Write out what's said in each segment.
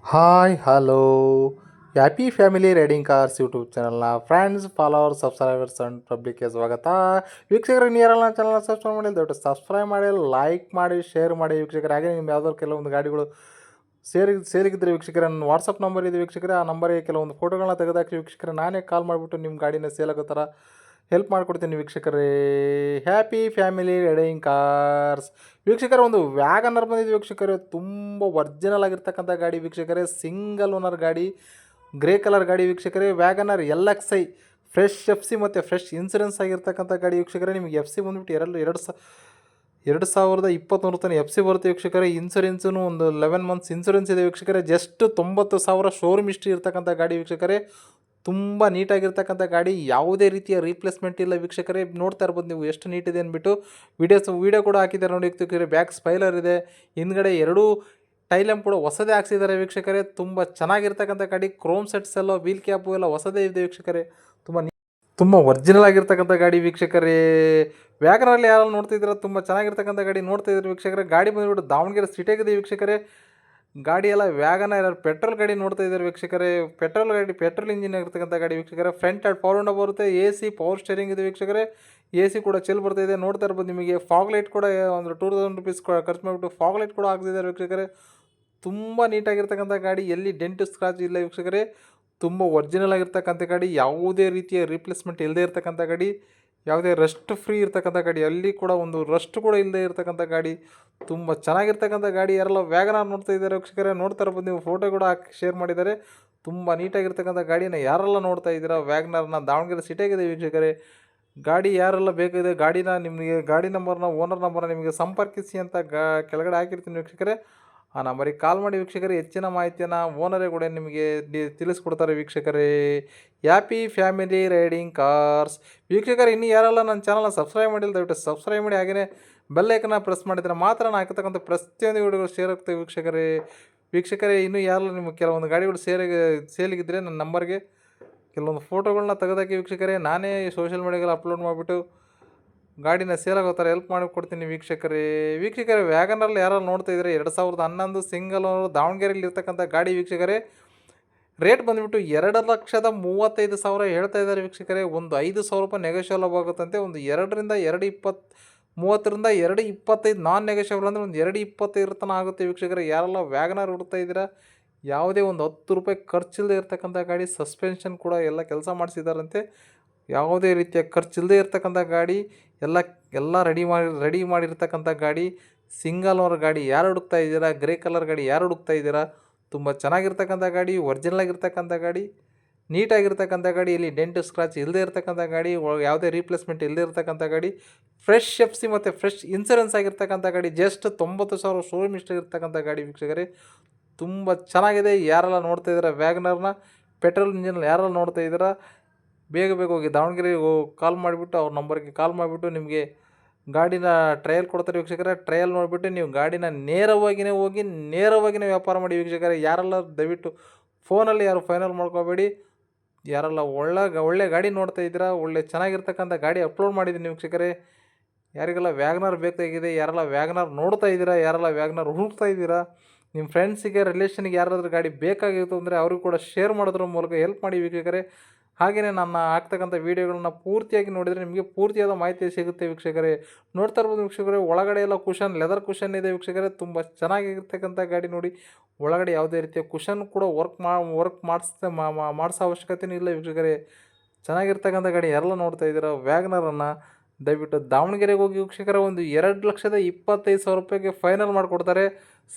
Hi hello happy family riding cars YouTube ಚಾನಲ್ನ friends follower subscribers and ಪಬ್ಲಿಕ್ಗೆ ಸ್ವಾಗತ. ವೀಕ್ಷಕರಿಗೆ ನೀರೆಲ್ಲ ಚಾನಲ್ನ ಸಬ್ಸ್ಕ್ರೈಬ್ ಮಾಡಿ ದಯವಿಟ್ಟು ಸಬ್ಸ್ಕ್ರೈಬ್ ಮಾಡಿ, ಲೈಕ್ ಮಾಡಿ, ಶೇರ್ ಮಾಡಿ ವೀಕ್ಷಕರೇ. ಹಾಗೆ ನಿಮ್ಮ ಯಾವುದಾದ್ರು ಕೆಲವೊಂದು ಗಾಡಿಗಳು ಸೇರಿಗಿದ್ದರೆ ವೀಕ್ಷಕರೇ, ನನ್ನ ವಾಟ್ಸಪ್ ನಂಬರ್ ಇದೆ ವೀಕ್ಷಕರೇ. ಆ ನಂಬರಿಗೆ ಕೆಲವೊಂದು ಫೋಟೋಗಳನ್ನ ತೆಗೆದಾಕಿ ವೀಕ್ಷಕರೇ, ನಾನೇ ಕಾಲ್ ಮಾಡಿಬಿಟ್ಟು ನಿಮ್ಮ ಗಾಡಿನ ಸೇಲ್ ಆಗೋ ಥರ ಹೆಲ್ಪ್ ಮಾಡಿಕೊಡ್ತೀನಿ ವೀಕ್ಷಕರೇ. ಹ್ಯಾಪಿ ಫ್ಯಾಮಿಲಿ ರೈಡಿಂಗ್ ಕಾರ್ಸ್ ವೀಕ್ಷಕರೇ, ಒಂದು ವ್ಯಾಗನರ್ ಬಂದಿದೆ ವೀಕ್ಷಕರೇ. ತುಂಬ ಒರಿಜಿನಲ್ ಆಗಿರ್ತಕ್ಕಂಥ ಗಾಡಿ ವೀಕ್ಷಕರೇ, ಸಿಂಗಲ್ ಓನರ್ ಗಾಡಿ, ಗ್ರೇ ಕಲರ್ ಗಾಡಿ ವೀಕ್ಷಕರೇ. ವ್ಯಾಗನರ್ LXi ಫ್ರೆಶ್ FC ಮತ್ತು ಫ್ರೆಶ್ ಇನ್ಸೂರೆನ್ಸ್ ಆಗಿರ್ತಕ್ಕಂಥ ಗಾಡಿ ವೀಕ್ಷಕರೇ. ನಿಮಗೆ FC ಬಂದುಬಿಟ್ಟು 2023 ತನಕ FC ಬರುತ್ತೆ ವೀಕ್ಷಕರೇ. ಇನ್ಸೂರೆನ್ಸೂ ಒಂದು 11 ಮಂತ್ಸ್ ಇನ್ಸೂರೆನ್ಸ್ ಇದೆ ವೀಕ್ಷಕರೇ. ಜಸ್ಟ್ 90,000 ಶೋರೂಮ್ ಹಿಸ್ಟ್ರಿ ಇರ್ತಕ್ಕಂಥ ಗಾಡಿ ವೀಕ್ಷಕರೇ. ತುಂಬ ನೀಟಾಗಿರ್ತಕ್ಕಂಥ ಗಾಡಿ, ಯಾವುದೇ ರೀತಿಯ ರೀಪ್ಲೇಸ್ಮೆಂಟ್ ಇಲ್ಲ ವೀಕ್ಷಕರೇ. ನೋಡ್ತಾ ಇರ್ಬೋದು ನೀವು ಎಷ್ಟು ನೀಟಿದೆ ಅಂದ್ಬಿಟ್ಟು. ವೀಡಿಯೋ ಕೂಡ ಹಾಕಿದ್ದಾರೆ ನೋಡಿ ವೀಕ್ಷಕರೇ. ಬ್ಯಾಕ್ ಸ್ಪೈಲರ್ ಇದೆ, ಹಿಂದ್ಗಡೆ ಎರಡೂ ಟೈಲಮ್ ಕೂಡ ಹೊಸದೇ ಹಾಕ್ಸಿದ್ದಾರೆ ವೀಕ್ಷಕರೇ. ತುಂಬ ಚೆನ್ನಾಗಿರ್ತಕ್ಕಂಥ ಗಾಡಿ. ಕ್ರೋಮ್ ಸೆಟ್ಸ್ ಎಲ್ಲ, ವೀಲ್ ಕ್ಯಾಪು ಎಲ್ಲ ಹೊಸದೇ ಇದೆ ವೀಕ್ಷಕರೇ. ತುಂಬ ಒರಿಜಿನಲ್ ಆಗಿರ್ತಕ್ಕಂಥ ಗಾಡಿ ವೀಕ್ಷಕರೇ. ವ್ಯಾಗನಲ್ಲಿ ಯಾರು ನೋಡ್ತಿದ್ದೀರಾ, ತುಂಬ ಚೆನ್ನಾಗಿರ್ತಕ್ಕಂಥ ಗಾಡಿ ನೋಡ್ತಿದ್ದೀರಿ ವೀಕ್ಷಕರೇ. ಗಾಡಿ ಬಂದುಬಿಟ್ಟು ದಾವಣಗೆರೆ ಸಿಟಿಯಾಗಿದೆ ವೀಕ್ಷಕರೇ. ಗಾಡಿ ಎಲ್ಲ ವ್ಯಾಗನರ್ ಪೆಟ್ರೋಲ್ ಗಾಡಿ ನೋಡ್ತಾ ಇದ್ದಾರೆ ವೀಕ್ಷಕರೇ. ಪೆಟ್ರೋಲ್ ಇಂಜಿನ್ ಆಗಿರ್ತಕ್ಕಂಥ ಗಾಡಿ ವೀಕ್ಷಕರೇ. ಫ್ರಂಟ್ ಆ್ಯಂಡ್ ಪವರ್ ವಿಂಡೋ ಬರುತ್ತೆ, AC ಪವರ್ ಸ್ಟೇರಿಂಗ್ ಇದೆ ವೀಕ್ಷಕರೇ. AC ಕೂಡ ಚೆಲ್ ಬರ್ತಾ ಇದೆ. ನೋಡ್ತಾ ಇರ್ಬೋದು ನಿಮಗೆ. ಫಾಗ್ ಲೈಟ್ ಕೂಡ ಒಂದು 2000 ರುಪೀಸ್ ಖರ್ಚು ಮಾಡಿಬಿಟ್ಟು ಫಾಗ್ ಲೈಟ್ ಕೂಡ ಹಾಕ್ತಿದ್ದಾರೆ ವೀಕ್ಷಕರೇ. ತುಂಬ ನೀಟಾಗಿರ್ತಕ್ಕಂಥ ಗಾಡಿ, ಎಲ್ಲಿ ಡೆಂಟ್ ಸ್ಕ್ರಾಚ್ ಇಲ್ಲ ವೀಕ್ಷಕರೇ. ತುಂಬ ಒರಿಜಿನಲ್ ಆಗಿರ್ತಕ್ಕಂಥ ಗಾಡಿ, ಯಾವುದೇ ರೀತಿಯ ರೀಪ್ಲೇಸ್ಮೆಂಟ್ ಇಲ್ಲದೆ ಇರ್ತಕ್ಕಂಥ ಗಾಡಿ, ಯಾವುದೇ ರಸ್ಟ್ ಫ್ರೀ ಇರ್ತಕ್ಕಂಥ ಗಾಡಿ, ಅಲ್ಲಿ ಕೂಡ ಒಂದು ರಸ್ಟ್ ಕೂಡ ಇಲ್ಲದೆ ಇರ್ತಕ್ಕಂಥ ಗಾಡಿ. ತುಂಬ ಚೆನ್ನಾಗಿರ್ತಕ್ಕಂಥ ಗಾಡಿ. ಯಾರೆಲ್ಲ ವ್ಯಾಗನರ್ ನೋಡ್ತಾ ಇದ್ದಾರೆ ವೀಕ್ಷಕರೇ, ನೋಡ್ತಾ ಇರ್ಬೋದು ನೀವು. ಫೋಟೋ ಕೂಡ ಹಾಕಿ ಶೇರ್ ಮಾಡಿದ್ದಾರೆ. ತುಂಬ ನೀಟಾಗಿರ್ತಕ್ಕಂಥ ಗಾಡಿನ ಯಾರೆಲ್ಲ ನೋಡ್ತಾ ಇದ್ದೀರಾ, ವ್ಯಾಗನರ್ನ ದಾವಣಗೆರೆ ಸಿಟಿಯಾಗಿದೆ ವೀಕ್ಷಕರೇ. ಗಾಡಿ ಯಾರೆಲ್ಲ ಬೇಕಾಗಿದೆ, ನಿಮಗೆ ಗಾಡಿ ನಂಬರ್ನ, ಓನರ್ ನಂಬರ್ನ ನಿಮಗೆ ಸಂಪರ್ಕಿಸಿ ಅಂತ ಕೆಳಗಡೆ ಹಾಕಿರ್ತೀನಿ ವೀಕ್ಷಕರೇ. ಆ ನಂಬರಿಗೆ ಕಾಲ್ ಮಾಡಿ ವೀಕ್ಷಕರೇ. ಹೆಚ್ಚಿನ ಮಾಹಿತಿಯನ್ನು ಓನರೇ ಕೂಡ ನಿಮಗೆ ತಿಳಿಸ್ಕೊಡ್ತಾರೆ ವೀಕ್ಷಕರೇ. ಹ್ಯಾಪಿ ಫ್ಯಾಮಿಲಿ ರೈಡಿಂಗ್ ಕಾರ್ಸ್ ವೀಕ್ಷಕರೇ. ಇನ್ನು ಯಾರೆಲ್ಲ ನನ್ನ ಚಾನಲ್ನ ಸಬ್ಸ್ಕ್ರೈಬ್ ಮಾಡಿಲ್ಲ ದಯವಿಟ್ಟು ಸಬ್ಸ್ಕ್ರೈಬ್ ಮಾಡಿ. ಹಾಗೆಯೇ ಬೆಲ್ಲೈಕನ್ನ ಪ್ರೆಸ್ ಮಾಡಿದರೆ ಮಾತ್ರ ನಾನು ಹಾಕತಕ್ಕಂಥ ಪ್ರತಿಯೊಂದು ವಿಡಿಯೋಗಳು ಶೇರ್ ಆಗ್ತವೆ ವೀಕ್ಷಕರೇ. ಇನ್ನೂ ಯಾರೆಲ್ಲ ನಿಮಗೆ ಕೆಲವೊಂದು ಗಾಡಿಗಳು ಸೇಲಿಗಿದ್ದರೆ ನನ್ನ ನಂಬರ್ಗೆ ಕೆಲವೊಂದು ಫೋಟೋಗಳನ್ನ ತೆಗೆದಾಕಿ ವೀಕ್ಷಕರೇ. ನಾನೇ ಸೋಷಿಯಲ್ ಮೀಡಿಯಾಗೆಲ್ಲ ಅಪ್ಲೋಡ್ ಮಾಡಿಬಿಟ್ಟು ಗಾಡಿನ ಸೇಲ್ ಆಗೋ ಥರ ಹೆಲ್ಪ್ ಮಾಡಿಕೊಡ್ತೀನಿ ವೀಕ್ಷಕರೇ. ವ್ಯಾಗನರಲ್ಲಿ ಯಾರು ನೋಡ್ತಾ ಇದ್ದಾರೆ, 2011 ಸಿಂಗಲ್ ಓನರ್ ದಾವಣಗೆರೆಯಲ್ಲಿ ಇರ್ತಕ್ಕಂಥ ಗಾಡಿ ವೀಕ್ಷಕರೇ. ರೇಟ್ ಬಂದುಬಿಟ್ಟು 2,35,000 ಹೇಳ್ತಾ ಇದ್ದಾರೆ ವೀಕ್ಷಕರೇ. ಒಂದು 5,000 ರೂಪಾಯಿ ನೆಗೋಷಿಯಬಲ್ ಆಗುತ್ತಂತೆ. ಒಂದು 2.25 ನಾನ್ ನೆಗೋಷಿಯಬಲ್ ಅಂದರೆ ಒಂದು 2.25 ತನಕ ಆಗುತ್ತೆ ವೀಕ್ಷಕರೇ. ಯಾರೆಲ್ಲ ವ್ಯಾಗನರ್ ಹುಡುಕ್ತಾ ಇದ್ದೀರಾ, ಯಾವುದೇ ಒಂದು 10 ರೂಪಾಯಿ ಖರ್ಚಿಲ್ಲದೆ ಇರ್ತಕ್ಕಂಥ ಗಾಡಿ, ಸಸ್ಪೆನ್ಷನ್ ಕೂಡ ಎಲ್ಲ ಕೆಲಸ ಮಾಡಿಸಿದಾರಂತೆ. ಯಾವುದೇ ರೀತಿಯ ಖರ್ಚಿಲ್ಲದೆ ಇರ್ತಕ್ಕಂಥ ಗಾಡಿ, ಎಲ್ಲ ರೆಡಿ ಮಾಡಿರ್ತಕ್ಕಂಥ ಗಾಡಿ. ಸಿಂಗಲ್ ಓನರ್ ಗಾಡಿ ಯಾರು ಹುಡುಕ್ತಾ ಇದ್ದೀರಾ, ಗ್ರೇ ಕಲರ್ ಗಾಡಿ ಯಾರು ಹುಡುಕ್ತಾ ಇದ್ದೀರಾ, ತುಂಬ ಚೆನ್ನಾಗಿರ್ತಕ್ಕಂಥ ಗಾಡಿ, ಒರಿಜಿನಲ್ ಆಗಿರ್ತಕ್ಕಂಥ ಗಾಡಿ, ನೀಟಾಗಿರ್ತಕ್ಕಂಥ ಗಾಡಿ, ಇಲ್ಲಿ ಡೆಂಟ್ ಸ್ಕ್ರಾಚ್ ಇಲ್ಲದೆ ಇರ್ತಕ್ಕಂಥ ಗಾಡಿ, ಯಾವುದೇ ರೀಪ್ಲೇಸ್ಮೆಂಟ್ ಇಲ್ಲದೆ ಇರ್ತಕ್ಕಂಥ ಗಾಡಿ, ಫ್ರೆಶ್ FC ಮತ್ತು ಫ್ರೆಶ್ ಇನ್ಸೂರೆನ್ಸ್ ಆಗಿರ್ತಕ್ಕಂಥ ಗಾಡಿ, ಜಸ್ಟ್ 90,000 ಶೋರೂಮ್ ಹಿಸ್ಟ್ರಿ ಇರ್ತಕ್ಕಂಥ ಗಾಡಿ ವೀಕ್ಷಕರೇ. ತುಂಬ ಚೆನ್ನಾಗಿದೆ. ಯಾರೆಲ್ಲ ನೋಡ್ತಾ ಇದ್ದೀರಾ ವ್ಯಾಗನರ್ನ ಪೆಟ್ರೋಲ್ ಇಂಜಿನಲ್ಲಿ ಯಾರೆಲ್ಲ ನೋಡ್ತಾ ಇದ್ದೀರಾ, ಬೇಗ ಹೋಗಿ ದಾವಣಗೆರೆಗೆ ಕಾಲ್ ಮಾಡಿಬಿಟ್ಟು, ಅವ್ರ ನಂಬರ್ಗೆ ಕಾಲ್ ಮಾಡಿಬಿಟ್ಟು ನಿಮಗೆ ಗಾಡಿನ ಟ್ರಯಲ್ ಕೊಡ್ತಾರೆ ವೀಕ್ಷಕರೇ. ಟ್ರಯಲ್ ನೋಡಿಬಿಟ್ಟು ನೀವು ಗಾಡಿನ ನೇರವಾಗಿಯೇ ವ್ಯಾಪಾರ ಮಾಡಿ ವೀಕ್ಷಕರೇ. ಯಾರೆಲ್ಲ ದಯವಿಟ್ಟು ಫೋನಲ್ಲಿ ಯಾರು ಫೈನಲ್ ಮಾಡ್ಕೋಬೇಡಿ. ಯಾರೆಲ್ಲ ಒಳ್ಳೆ ಗಾಡಿ ನೋಡ್ತಾ ಇದ್ದೀರಾ, ಒಳ್ಳೆ ಚೆನ್ನಾಗಿರ್ತಕ್ಕಂಥ ಗಾಡಿ ಅಪ್ಲೋಡ್ ಮಾಡಿದ್ದೀನಿ ವೀಕ್ಷಕರೇ. ಯಾರಿಗೆಲ್ಲ ವ್ಯಾಗನರ್ ಬೇಕಾಗಿದೆ, ಯಾರೆಲ್ಲ ವ್ಯಾಗನರ್ ನೋಡ್ತಾ ಇದ್ದೀರಾ, ಯಾರೆಲ್ಲ ವ್ಯಾಗನರ್ ಹುಡುಕ್ತಾ ಇದ್ದೀರಾ, ನಿಮ್ಮ ಫ್ರೆಂಡ್ಸಿಗೆ ರಿಲೇಷನ್ಗೆ ಯಾರಾದರೂ ಗಾಡಿ ಬೇಕಾಗಿತ್ತು ಅಂದರೆ ಅವ್ರಿಗೂ ಕೂಡ ಶೇರ್ ಮಾಡೋದ್ರ ಮೂಲಕ ಹೆಲ್ಪ್ ಮಾಡಿ ವೀಕ್ಷಕರೇ. ಹಾಗೆಯೇ ನನ್ನ ಆಗ್ತಕ್ಕಂಥ ವೀಡಿಯೋಗಳನ್ನ ಪೂರ್ತಿಯಾಗಿ ನೋಡಿದರೆ ನಿಮಗೆ ಪೂರ್ತಿಯಾದ ಮಾಹಿತಿ ಸಿಗುತ್ತೆ ವೀಕ್ಷಕರೇ. ನೋಡ್ತಾ ಇರ್ಬೋದು ವೀಕ್ಷಕರೇ, ಒಳಗಡೆ ಎಲ್ಲ ಲೆದರ್ ಕುಷನ್ ಇದೆ ವೀಕ್ಷಕರೇ. ತುಂಬ ಚೆನ್ನಾಗಿರ್ತಕ್ಕಂಥ ಗಾಡಿ ನೋಡಿ. ಒಳಗಡೆ ಯಾವುದೇ ರೀತಿಯ ಕುಷನ್ ಕೂಡ ವರ್ಕ್ ಮಾಡಿಸೋ ಅವಶ್ಯಕತೆಯೂ ಇಲ್ಲ ವೀಕ್ಷಕರೇ. ಚೆನ್ನಾಗಿರ್ತಕ್ಕಂಥ ಗಾಡಿ ಯಾರೆಲ್ಲ ನೋಡ್ತಾ ಇದ್ದೀರಾ ವ್ಯಾಗನರನ್ನು, ದಯವಿಟ್ಟು ದಾವಣಗೆರೆಗೆ ಹೋಗಿ ವೀಕ್ಷಕರೇ. ಒಂದು 2,25,000 ರೂಪಾಯಿಗೆ ಫೈನಲ್ ಮಾಡಿಕೊಡ್ತಾರೆ.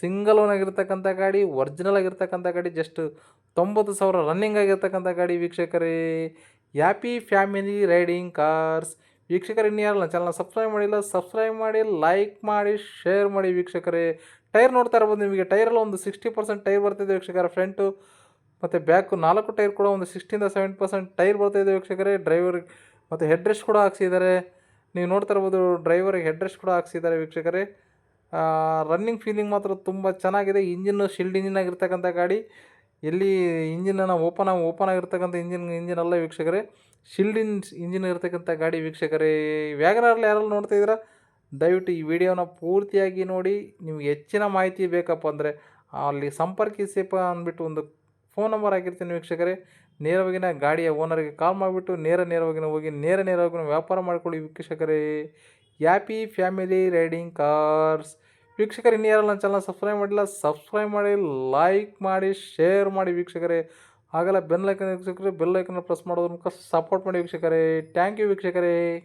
ಸಿಂಗಲ್ ಓನ್ ಆಗಿರ್ತಕ್ಕಂಥ ಗಾಡಿ, ಒರಿಜಿನಲ್ ಆಗಿರ್ತಕ್ಕಂಥ ಗಾಡಿ, ಜಸ್ಟ್ 90,000 ರನ್ನಿಂಗ್ ಆಗಿರ್ತಕ್ಕಂಥ ಗಾಡಿ ವೀಕ್ಷಕರೇ. ಹ್ಯಾಪಿ ಫ್ಯಾಮಿಲಿ ರೈಡಿಂಗ್ ಕಾರ್ಸ್ ವೀಕ್ಷಕರೇ. ಇನ್ನು ಯಾರಲ್ಲ ಚಾನಲ್ನ ಸಬ್ಸ್ಕ್ರೈಬ್ ಮಾಡಿಲ್ಲ, ಸಬ್ಸ್ಕ್ರೈಬ್ ಮಾಡಿ, ಲೈಕ್ ಮಾಡಿ, ಶೇರ್ ಮಾಡಿ ವೀಕ್ಷಕರೇ. ಟೈರ್ ನೋಡ್ತಾ ಇರ್ಬೋದು ನಿಮಗೆ. ಟೈರೆಲ್ಲ ಒಂದು 60% ಟೈರ್ ಬರ್ತಿದೆ ವೀಕ್ಷಕರ. ಫ್ರಂಟು ಮತ್ತು ಬ್ಯಾಕು 4 ಟೈರ್ ಕೂಡ ಒಂದು 60-70% ಟೈರ್ ಬರ್ತಾಯಿದೆ ವೀಕ್ಷಕರೇ. ಡ್ರೈವರ್ಗೆ ಮತ್ತು ಹೆಡ್ ರೆಸ್ಟ್ ಕೂಡ ಹಾಕ್ಸಿದ್ದಾರೆ. ನೀವು ನೋಡ್ತಾ ಇರ್ಬೋದು, ಡ್ರೈವರ್ಗೆ ಹೆಡ್ ರೆಸ್ಟ್ ಕೂಡ ಹಾಕ್ಸಿದ್ದಾರೆ ವೀಕ್ಷಕರೇ. ರನ್ನಿಂಗ್ ಫೀಲಿಂಗ್ ಮಾತ್ರ ತುಂಬ ಚೆನ್ನಾಗಿದೆ. ಇಂಜಿನ್ನು ಶಿಲ್ಡ್ ಇಂಜಿನ್ ಆಗಿರ್ತಕ್ಕಂಥ ಗಾಡಿ. ಎಲ್ಲಿ ಇಂಜಿನನ್ನು ಓಪನ್ ಆಗಿರ್ತಕ್ಕಂಥ ಇಂಜಿನ್ ಅಲ್ಲ ವೀಕ್ಷಕರೇ, ಶಿಲ್ಡ್ ಇಂಜಿನ್ ಇರ್ತಕ್ಕಂಥ ಗಾಡಿ ವೀಕ್ಷಕರೇ. ವ್ಯಾಗನರಲ್ಲಿ ಯಾರೆಲ್ಲ ನೋಡ್ತಾ ಇದ್ದೀರಾ, ದಯವಿಟ್ಟು ಈ ವಿಡಿಯೋನ ಪೂರ್ತಿಯಾಗಿ ನೋಡಿ. ನಿಮ್ಗೆ ಹೆಚ್ಚಿನ ಮಾಹಿತಿ ಬೇಕಪ್ಪ ಅಂದರೆ ಅಲ್ಲಿ ಸಂಪರ್ಕಿಸಿಪ ಅಂದ್ಬಿಟ್ಟು ಒಂದು ಫೋನ್ ನಂಬರ್ ಹಾಕಿರ್ತೀನಿ ವೀಕ್ಷಕರೇ. ನೇರವಾಗಿನ ಗಾಡಿಯ ಓನರ್‌ಗೆ ಕಾಲ್ ಮಾಡಿಬಿಟ್ಟು ನೇರವಾಗಿನ ಹೋಗಿ ನೇರವಾಗಿ ವ್ಯಾಪಾರ ಮಾಡಿಕೊಳ್ಳಿ ವೀಕ್ಷಕರೇ. Happy family riding cars. ವೀಕ್ಷಕರೇ, ಇನ್ನೂ ಯಾರೆಲ್ಲ ನನ್ನ ಚಾನಲ್ ಸಬ್ಸ್ಕ್ರೈಬ್ ಮಾಡಿಲ್ಲ, ಸಬ್ಸ್ಕ್ರೈಬ್ ಮಾಡಿ, ಲೈಕ್ ಮಾಡಿ, ಶೇರ್ ಮಾಡಿ ವೀಕ್ಷಕರೇ. ಹಾಗೆಲ್ಲ ಬೆಲ್ ಐಕಾನ್ ವೀಕ್ಷಕರೇ, ಬೆಲ್ ಐಕಾನ್ ಪ್ರೆಸ್ ಮಾಡೋದ್ರ ಮೂಲಕ ಸಪೋರ್ಟ್ ಮಾಡಿ ವೀಕ್ಷಕರೇ. ಥ್ಯಾಂಕ್ ಯು ವೀಕ್ಷಕರೇ.